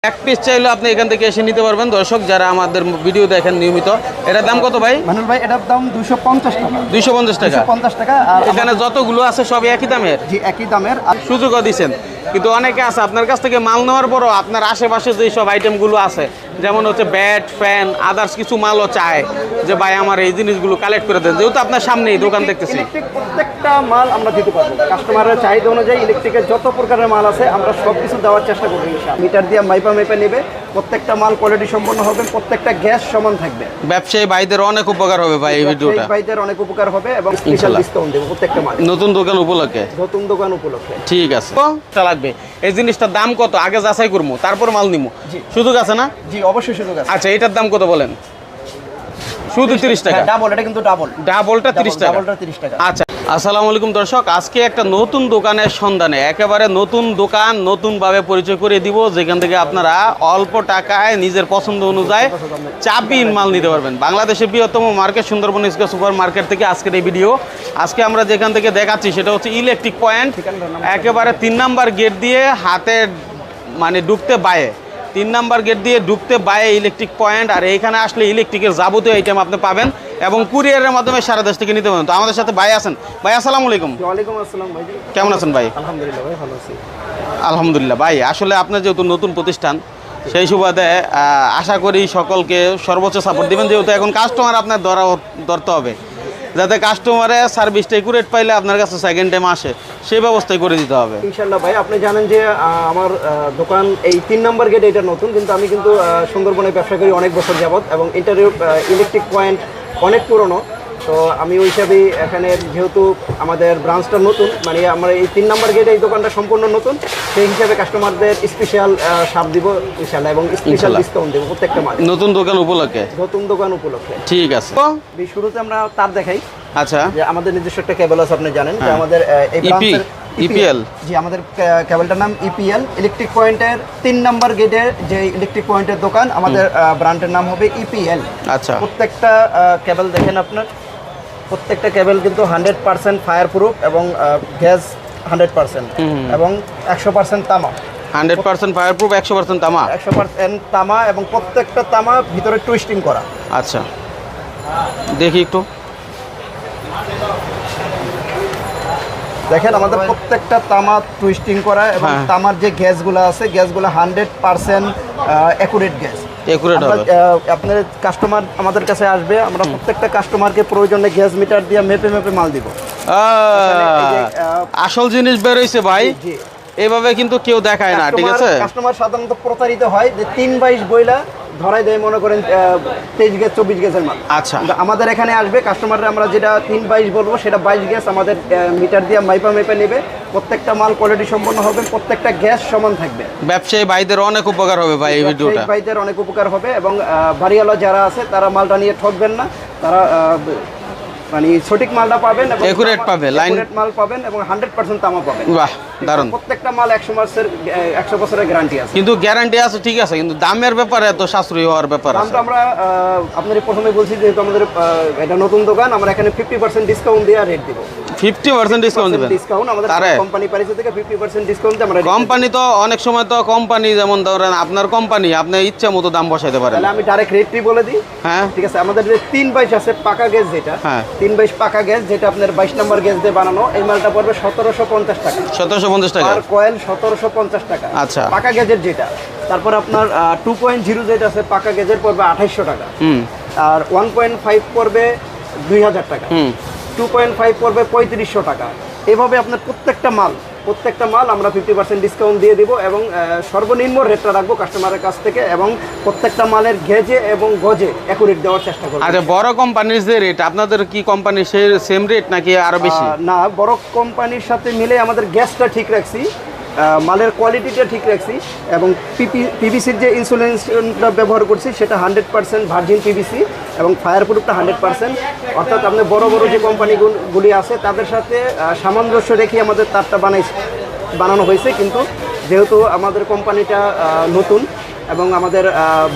এক পিস চাইলে আপনি এখান থেকে এসে নিতে পারবেন। দর্শক যারা আমাদের ভিডিও দেখেন নিয়মিত, এটার দাম কত ভাই? মানুল ভাই এটার দাম 250 টাকা। 250 টাকা। 250 টাকা। আর এখানে যতগুলো আছে সব একই দামের? জি একই দামের। আর সুযোগও দিচ্ছেন, কিন্তু অনেকে আছে আপনার কাছ থেকে মাল নেওয়ার পরও আপনার আশেপাশে যেই সব আইটেমগুলো আছে, যেমন হচ্ছে ব্যাট, ফ্যান, আদার্স কিছু মালও চায় যে ভাই আমার এই জিনিসগুলো কালেক্ট করে দেন, যেহেতু আপনার সামনেই দোকান দেখতেছি। ইলেকট্রিক প্রত্যেকটা মাল আমরা দিতে পারবো কাস্টমারের চাহিদা অনুযায়ী। ইলেকট্রিকের যত প্রকারের মাল আছে আমরা সব কিছু দেওয়ার চেষ্টা করবো ইনশাআল্লাহ। মিটার দিয়ে মাইপা নেবে, প্রত্যেকটা মাল কোয়ালিটি সম্পন্ন হবে, প্রত্যেকটা গ্যাস সমান থাকবে। ব্যবসায়ী ভাইদের অনেক উপকার হবে ভাই এই ভিডিওটা। ভাইদের অনেক উপকার হবে এবং স্পেশাল ডিসকাউন্ট দেব প্রত্যেকটা মাল। নতুন দোকান উপলক্ষে? নতুন দোকান উপলক্ষে। ঠিক আছে। কত লাগবে এই জিনিসটার দাম কত আগে যাচাই করবো, তারপর মাল নিবো। সুযোগ আছে না? জি অবশ্যই সুযোগ আছে। আচ্ছা এটার দাম কত বলেন? শুধু 30 টাকা? ডাবল, এটা কিন্তু ডাবল। ডাবলটা 30 টাকা? ডাবলটা 30 টাকা। আচ্ছা, আসসালামু আলাইকুম দর্শক, আজকে একটা নতুন দোকানের সন্ধানে, একেবারে নতুন দোকান নতুনভাবে পরিচয় করে দিব, যেখান থেকে আপনারা অল্প টাকায় নিজের পছন্দ অনুযায়ী চাবিন মাল নিতে পারবেন। বাংলাদেশের বৃহত্তম market Sundarban square super market থেকে আজকের এই ভিডিও। আজকে আমরা যেখান থেকে দেখাচ্ছি সেটা হচ্ছে ইলেকট্রিক পয়েন্ট, একেবারে 3 নাম্বার গেট দিয়ে হাতে মানে ঢুকতে বায়ে, 3 নাম্বার গেট দিয়ে ঢুকতে বায়ে ইলেকট্রিক পয়েন্ট। আর এইখানে আসলে ইলেকট্রিকের যাবতীয় আইটেম আপনি পাবেন এবং কুরিয়ারের মাধ্যমে সারা দেশ থেকে নিতে পারেন। তো আমাদের সাথে ভাই আছেন। ভাই আসসালামু আলাইকুম। ওয়ালাইকুম আসসালাম ভাই। কেমন আছেন ভাই? আলহামদুলিল্লাহ ভাই, ভালো আছি। আলহামদুলিল্লাহ ভাই, আসলে আপনার যেহেতু নতুন প্রতিষ্ঠান, সেই সুবাদে আশা করি সকলকে সর্বোচ্চ সাপোর্ট দিবেন, যেহেতু এখন কাস্টমার আপনার ধরতে হবে, যাতে কাস্টমারের সার্ভিসটা একুরেট পাইলে আপনার কাছে সেকেন্ড টাইম আসে, সেই ব্যবস্থাই করে দিতে হবে ইনশাআল্লাহ ভাই। আপনি জানেন যে আমার দোকান এই 3 নাম্বার গেট, এটা নতুন, কিন্তু আমি কিন্তু সুন্দরবনে ব্যবসা করি অনেক বছর যাবত এবং এটার ইলেকট্রিক পয়েন্ট অনেক পুরনো। তো আমি ওই হিসাবেই এখানে, যেহেতু আমাদের ব্রাঞ্চটা নতুন, মানে আমরা এই 3 নাম্বার গেটে এই দোকানটা সম্পূর্ণ নতুন, সেই হিসাবে কাস্টমারদের স্পেশাল ছাড় দিব ইনশাআল্লাহ এবং স্পেশাল ডিসকাউন্ট দেবো প্রত্যেকটা মাল। নতুন দোকান উপলক্ষে? নতুন দোকান উপলক্ষে। ঠিক আছে। শুরুতে আমরা তার দেখাই। আচ্ছা, যে আমাদের নিজস্ব একটা কেবল আছে, আপনি জানেন যে আমাদের এই ব্রাঞ্চের ইপিএল। জি, আমাদের কেবলটার নাম ইপিএল। ইলেকট্রিক পয়েন্টের 3 নাম্বার গেটের যে ইলেকট্রিক পয়েন্টের দোকান, আমাদের ব্র্যান্ডের নাম হবে ইপিএল। আচ্ছা, প্রত্যেকটা কেবল দেখেন আপনার, প্রত্যেকটা কেবল কিন্তু 100% ফায়ার প্রুফ এবং গ্যাস 100% এবং 100% তামা। 100% ফায়ার প্রুফ, 100% তামা? 100% তামা এবং প্রত্যেকটা তামা ভিতরে টুইস্টিং করা। আচ্ছা, দেখি একটু দেখেন আমাদের প্রত্যেকটা তামা টুইস্টিং করা এবং তামার যে গ্যাসগুলো আছে, গ্যাসগুলো 100% অ্যাকুরেট গ্যাস। আপনার কাস্টমার আমাদের কাছে আসবে, আমরা প্রত্যেকটা কাস্টমারকে প্রয়োজনে গ্যাস মিটার দিয়ে মেপে মাল দিব। আসল জিনিস বের হইছে ভাই, এইভাবে কিন্তু কেউ দেখায় না। ঠিক আছে, কাস্টমার সাধারণত প্রতারিত হয় যে 3/22 বইলা ধরাই দেয়, মনে করেন 23 গ্যাস 24 গ্যাসের মাল। আচ্ছা, আমাদের এখানে আসবে কাস্টমাররা, আমরা যেটা 3/22 বলবো সেটা 22 গ্যাস আমাদের মিটার দিয়ে মাইপা নেবে, প্রত্যেকটা মাল কোয়ালিটি সম্পন্ন হবে, প্রত্যেকটা গ্যাস সমান থাকবে। ব্যবসায়ী ভাইদের অনেক উপকার হবে ভাই এই ভিডিওটা। ভাইদের অনেক উপকার হবে এবং বাড়িওয়ালা যারা আছে তারা মালটা নিয়ে ঠকবেন না, তারা মানে সঠিক মালটা পাবেন এবং একুরেট পাবে, একুরেট মাল পাবেন এবং 100% তামা পাবেন। বাহ, দারুণ। প্রত্যেকটা মাল 100 বছরের গ্যারান্টি আছে। কিন্তু গ্যারান্টি আছে, ঠিক আছে, কিন্তু দামের ব্যাপারে এত সাশ্রয়ী হওয়ার ব্যাপার আছে। আমরা আপনাদের প্রথমে বলছি যেহেতু আমাদের এটা নতুন দোকান, আমরা এখানে 50% ডিসকাউন্ট দিয়ে রেট দিব। 50% ডিসকাউন্ট দিবেন? ডিসকাউন্ট আমাদের কোম্পানি প্রাইস থেকে 50% ডিসকাউন্ট আমরা। কোম্পানি তো অনেক সময় তো কোম্পানি, যেমন ধরেন আপনার কোম্পানি, আপনি ইচ্ছা মতো দাম বসাইতে পারেন। তাহলে আমি ডাইরেক্ট রেটই বলে দিই। হ্যাঁ, ঠিক আছে। আমাদের যে 3/22 আছে পাকা গ্যাস, যেটা 3/22 পাকা গ্যাস, যেটা আপনার 22 নম্বর গ্যাস দিয়ে বানানো, এই মালটা পড়বে 1750 টাকা। 1750 টাকা আর কয়েল 1750 টাকা। আচ্ছা, পাকা গ্যাসের যেটা। তারপর আপনার 2.0 যেটা আছে পাকা গ্যাসের পড়বে 2800 টাকা। আর 1.5 পড়বে 2000 টাকা। 2.5 পড়বে 3500 টাকা। এভাবে আপনার প্রত্যেকটা মাল আমরা 50% ডিসকাউন্ট দিয়ে দিব এবং সর্বনিম্ন রেটটা রাখবো কাস্টমারের কাছ থেকে এবং প্রত্যেকটা মালের গেজে এবং গজে অ্যাকুরেট দেওয়ার চেষ্টা করব। আচ্ছা, বড় কোম্পানির যে রেট, আপনাদের কি কোম্পানির সেই সেম রেট নাকি আরো বেশি? না, বড় কোম্পানির সাথে মিলে আমাদের গ্যাসটা ঠিক রাখছি, মালের কোয়ালিটিটা ঠিক রাখছি এবং পিভিসির যে ইনসুলেন্সটা ব্যবহার করছি সেটা 100% ভার্জিন পিভিসি এবং ফায়ার প্রুফটা 100%। অর্থাৎ আপনি বড় যে কোম্পানিগুলি আছে তাদের সাথে সামঞ্জস্য রেখে আমাদের তারটা বানানো হয়েছে। কিন্তু যেহেতু আমাদের কোম্পানিটা নতুন এবং আমাদের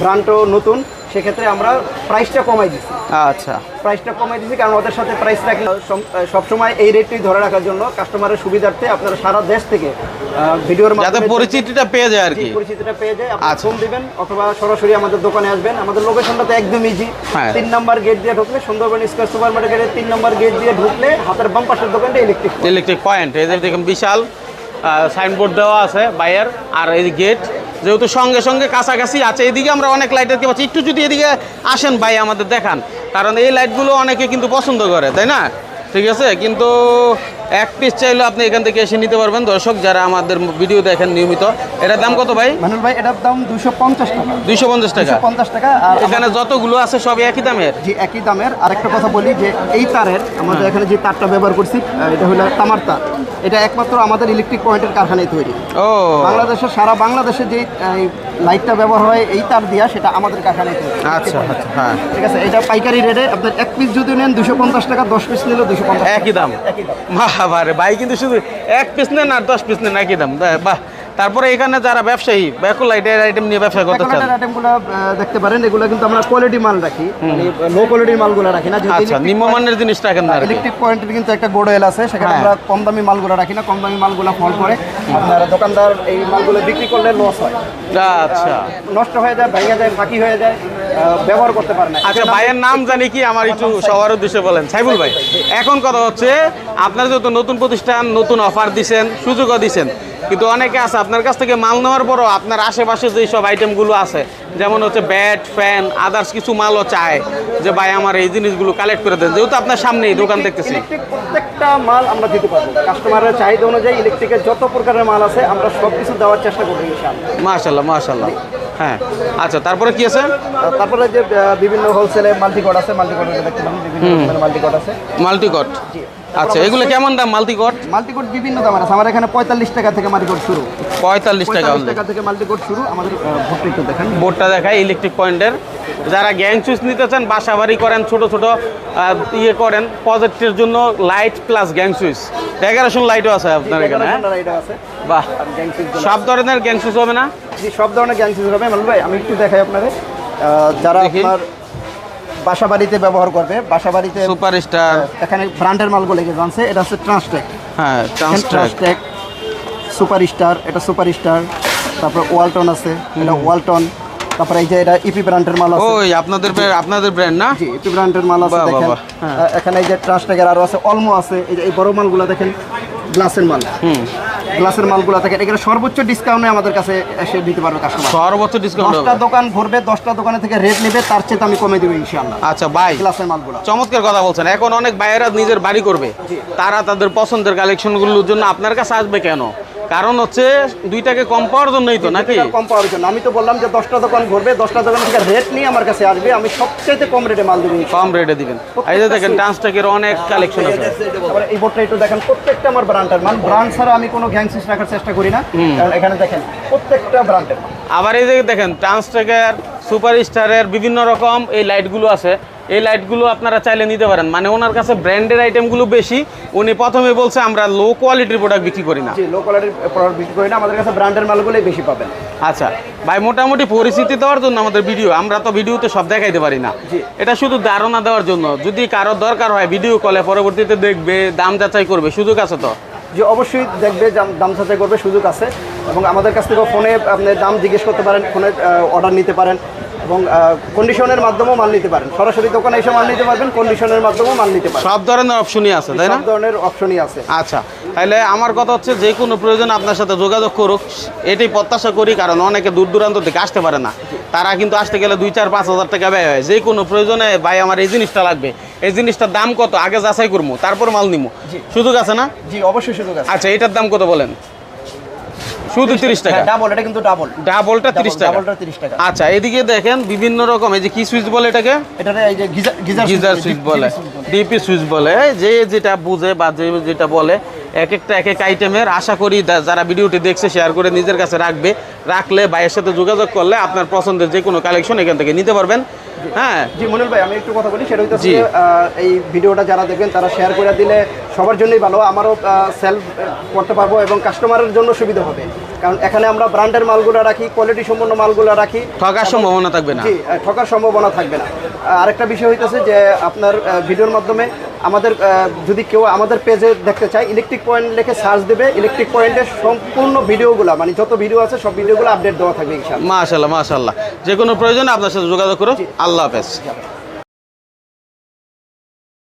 ব্র্যান্ডও নতুন, সেক্ষেত্রে আমরা প্রাইসটা কমাই দিচ্ছি। আচ্ছা, প্রাইসটা কমাই দিচ্ছি কারণ ওদের সাথে প্রাইস রাখলে সবসময় এই রেটটাই ধরে রাখার জন্য কাস্টমারের সুবিধার্থে আপনারা সারা দেশ থেকে ভিডিওর যাতে মাধ্যমে পরিচিতিটা পেয়ে যায় আর কি। পরিচিতিটা পেয়ে যায়, আপনি আচ্ছা। ফোন দিবেন অথবা সরাসরি আমাদের দোকানে আসবেন। আমাদের লোকেশনটা তো একদম ইজি। হ্যাঁ। 3 নম্বর গেট দিয়ে ঢুকলে সুন্দরবন স্কয়ার সুপার মার্কেটের 3 নম্বর গেট দিয়ে ঢুকলে হাতের বাম পাশের দোকানটা ইলেকট্রিক পয়েন্ট, এই যে দেখুন বিশাল সাইনবোর্ড দেওয়া আছে বাইরের, আর এই গেট যেহেতু সঙ্গে সঙ্গে কাছাকাছি আছে, এদিকে আমরা অনেক লাইটের কি পাচ্ছি। একটু যদি এদিকে আসেন ভাই আমাদের দেখান, কারণ এই লাইটগুলো অনেকে কিন্তু পছন্দ করে, তাই না? ঠিক আছে, কিন্তু এক পিস চাইলে আপনি এখান থেকে এসে নিতে পারবেন। দর্শক যারা আমাদের ভিডিও দেখেন নিয়মিত, এটার দাম কত ভাই? মানুল ভাই এটার দাম 250 টাকা। 250 টাকা। 250 টাকা। আর এখানে যতগুলো আছে সব একই দামের? জি একই দামের। আরেকটা কথা বলি যে এই তারের আমাদের এখানে যে তারটা ব্যবহার করছি এটা হলো তামার তার। এটা একমাত্র আমাদের ইলেকট্রিক পয়েন্টের কারখানায় তৈরি। ও, বাংলাদেশের সারা বাংলাদেশে যে লাইটটা ব্যবহার হয় এই তার দিয়া, সেটা আমাদের কারখানায় তৈরি। আচ্ছা আচ্ছা, হ্যাঁ ঠিক আছে, এটা পাইকারি রেটে আপনার এক পিস যদি নেন 250 টাকা, 10 পিস নিলে 250 একই দাম। একই দাম। বাহ, ভাই কিন্তু শুধু এক পিস নেন আর 10 পিস নেন একই দাম, বাহ। তারপরে এখানে যারা ব্যবসায়ী ব্যাকল লাইটের আইটেম নিয়ে ব্যবসা করতে চান, ব্যাকলাইটের আইটেমগুলো দেখতে পারেন। এগুলো কিন্তু আমরা কোয়ালিটি মাল রাখি, মানে লো কোয়ালিটির মালগুলো রাখি না। আচ্ছা, নিম্নমানের জিনিস রাখেন না আর কি। ইলেকট্রিক পয়েন্টের কিন্তু একটা গোডওয়েল আছে, সেখানে হ্যাঁ। আমরা কম দামি মালগুলো রাখি না। কম দামি মালগুলো ফল করে আপনার দোকানদার এই মালগুলো বিক্রি করলে লস হয়। আচ্ছা নষ্ট হয়ে যায়, ভেঙে যায়, ফাঁকি হয়ে যায়, ব্যবহার করতে পারে না। আচ্ছা, ভাইয়ের নাম জানি কি আমার একটু সবার উদ্দেশ্যে বলেন। সাইফুল ভাই, এখন কথা হচ্ছে আপনার যেহেতু নতুন প্রতিষ্ঠান, নতুন অফার দিছেন, সুযোগও দিছেন, কিন্তু অনেকে আছে আপনার কাছ থেকে মাল নেওয়ার পরও আপনার আশেপাশে যেই সব আইটেমগুলো আছে, যেমন হচ্ছে ব্যাট, ফ্যান, আদার্স কিছু মালও চায় যে ভাই আমার এই জিনিসগুলো কালেক্ট করে দেন, যেহেতু আপনার সামনেই দোকান দেখতেছি। ইলেকট্রিক প্রত্যেকটা মাল আমরা দিতে পারবো কাস্টমারের চাহিদা অনুযায়ী। ইলেকট্রিকের যত প্রকারের মাল আছে আমরা সব কিছু দেওয়ার চেষ্টা করবো ইনশাআল্লাহ। মাশাআল্লাহ মাশাআল্লাহ, হ্যাঁ। আচ্ছা, তারপরে কি আছে? তারপরে যে বিভিন্ন হোলসেলে মাল্টিকট আছে, মাল্টিকট দেখতে পাবেন, বিভিন্ন রকমের মাল্টিকট আছে। মাল্টিকট, আচ্ছা, এগুলো কেমন দাম মাল্টিকট? মাল্টিকট বিভিন্ন দাম আছে। আমার এখানে 45 টাকা থেকে মাল্টিকট শুরু। 45 টাকা 45 টাকা থেকে মাল্টিকট শুরু। আমাদের ভোটটা একটু দেখেন, বোর্ডটা দেখায় ইলেকট্রিক পয়েন্টের। যারা গ্যাং সুইচ নিতে চান, বাসা বাড়ি করেন, ছোট ছোট ইয়ে করেন, প্রজেক্টের জন্য light plus gang switch, decoration লাইটও আছে আপনার এখানে, হ্যাঁ? এটা আছে। বাহ, আর গ্যাং সুইচ সব ধরনের গ্যাং সুইচ হবে না? জি, সব ধরনের গ্যাং সুইচ হবে। মালুল ভাই আমি একটু দেখাই আপনাদের, যারা দেখি। আপনার বাসা বাড়িতে ব্যবহার করবে, বাসা বাড়িতে সুপারস্টার, এখানে ব্র্যান্ডের মালগুলো লেগে জানছে। এটা হচ্ছে ট্রান্সটেক, হ্যাঁ ট্রান্সটেক, সুপারস্টার, এটা সুপারস্টার। তারপর ওয়ালটন আছে, এটা ওয়ালটন। তারপরে এই যে এটা ইপি ব্র্যান্ডের মাল আছে। ওই আপনাদের ব্র্যান্ড না? জি, ইপি ব্র্যান্ডের মাল আছে বাহ, দেখেন। বাহ, হ্যাঁ। এখানে এই যে ট্রান্সটেকের আরো আছে, অলমো আছে। এই যে এই বড় মালগুলো দেখেন, গ্লাসের মাল। গ্লাসের মালগুলো দেখেন, এখানে সর্বোচ্চ ডিসকাউন্টে আমাদের কাছে এসে দিতে পারবে কাস্টমার। সর্বোচ্চ ডিসকাউন্ট 10টা দোকান ঘুরবে, 10টা দোকানে থেকে রেট নেবে, তার চেয়ে আমি কমে দেবো ইনশাআল্লাহ। আচ্ছা ভাই, গ্লাসের মালগুলো চমৎকার কথা বলছেন। এখন অনেক বাইরেরা নিজের বাড়ি করবে, তারা তাদের পছন্দের কালেকশনগুলোর জন্য আপনার কাছে আসবে কেন? কারণ হচ্ছে 2 টাকা কম পাওয়ার জন্যই তো, নাকি? কম পাওয়ার জন্য। আমি তো বললাম যে 10টা দোকান ঘুরবে, 10টা দোকান থেকে রেট নিয়ে আমার কাছে আসবে, আমি সবচেয়ে কম রেটে মাল দেবো। কম রেটে দিবেন। এই যে দেখেন ট্রান্সটেকের অনেক কালেকশন আছে। তারপরে এই বোর্ডটা একটু দেখেন, প্রত্যেকটা আমার ব্র্যান্ডের মাল। ব্র্যান্ড ছাড়া আমি কোনো গ্যাং সুইচ রাখার চেষ্টা করি না, কারণ এখানে দেখেন প্রত্যেকটা ব্র্যান্ডের। আবার এই যে দেখেন ট্রান্সটেকের, সুপারস্টারের বিভিন্ন রকম এই লাইটগুলো আছে। এই লাইটগুলো আপনারা চাইলে নিতে পারেন, মানে ওনার কাছে ব্র্যান্ডের আইটেমগুলো বেশি। উনি প্রথমে বলছে আমরা লো কোয়ালিটির প্রোডাক্ট বিক্রি করি না। জি, লো কোয়ালিটির প্রোডাক্ট বিক্রি করি না, আমাদের কাছে ব্র্যান্ডের মালগুলোই বেশি পাবেন। আচ্ছা ভাই, মোটামুটি পরিচিতি দেওয়ার জন্য আমাদের ভিডিও, আমরা তো ভিডিওতে সব দেখাইতে পারি না। জি। এটা শুধু ধারণা দেওয়ার জন্য, যদি কারো দরকার হয় ভিডিও কলে পরবর্তীতে দেখবে, দাম যাচাই করবে, সুযোগ আছে তো? যে অবশ্যই দেখবে, দাম যাচাই করবে, সুযোগ আছে। এবং আমাদের কাছ থেকে ফোনে আপনি দাম জিজ্ঞেস করতে পারেন, ফোনে অর্ডার নিতে পারেন, এবং কন্ডিশনের মাধ্যমেও মাল নিতে পারেন। সরাসরি দোকানে এসে মাল নিতে পারবেন, কন্ডিশনের মাধ্যমেও মাল নিতে পারেন। সব ধরনের অপশনই আছে, তাই না? সব ধরনের অপশনই আছে। আচ্ছা, তাহলে আমার কথা হচ্ছে যে কোনো প্রয়োজন আপনার সাথে যোগাযোগ করুক, এটাই প্রত্যাশা করি। কারণ অনেকে দূর দূরান্ত থেকে আসতে পারে না, তারা কিন্তু আসতে গেলে 2-4-5 হাজার টাকা ব্যয় হয়। যে কোনো প্রয়োজনে ভাই আমার এই জিনিসটা লাগবে, এই জিনিসটার দাম কত আগে যাচাই করবো, তারপর মাল নিবো, সুযোগ আছে না? জি, অবশ্যই সুযোগ আছে। আচ্ছা, এটার দাম কত বলেন? শুধু 30 টাকা? ডাবল, এটা কিন্তু ডাবল। ডাবলটা 30 টাকা? ডাবলটা 30 টাকা। আচ্ছা, এদিকে দেখেন বিভিন্ন রকম, এই যে কি সুইচ বলে এটাকে? এটারে এই যে গিজার গিজার সুইচ বলে, ডিপি সুইচ বলে, যে যেটা বুঝে বা যে যেটা বলে এক একটা এক এক আইটেমের। আশা করি যারা ভিডিওটি দেখছে শেয়ার করে নিজের কাছে রাখলে ভাইয়ের সাথে যোগাযোগ করলে আপনার পছন্দের যে কোনো কালেকশন এখান থেকে নিতে পারবেন। হ্যাঁ জি মনির ভাই, আমি একটু কথা বলি, সেটা হচ্ছে এই ভিডিওটা যারা দেখবেন তারা শেয়ার করে দিলে সবার জন্যই ভালো, আমারও সেল করতে পারবো এবং কাস্টমারের জন্য সুবিধা হবে। কারণ এখানে আমরা ব্র্যান্ডের মালগুলো রাখি, কোয়ালিটি সম্পন্ন মালগুলো রাখি, ঠকার সম্ভাবনা থাকবে না। জি, ঠকার সম্ভাবনা থাকবে না। আরেকটা বিষয় হইতেছে যে আপনার ভিডিওর মাধ্যমে আমাদের যদি কেউ আমাদের পেজে দেখতে চায়, ইলেকট্রিক পয়েন্ট লিখে সার্চ দেবে, ইলেকট্রিক পয়েন্টের সম্পূর্ণ ভিডিওগুলো, মানে যত ভিডিও আছে সব ভিডিওগুলো আপডেট দেওয়া থাকবে ইনশাআল্লাহ। মাশাআল্লাহ মাশাআল্লাহ। যে কোনো প্রয়োজনে আপনার সাথে যোগাযোগ করো। আল্লাহ হাফেজ।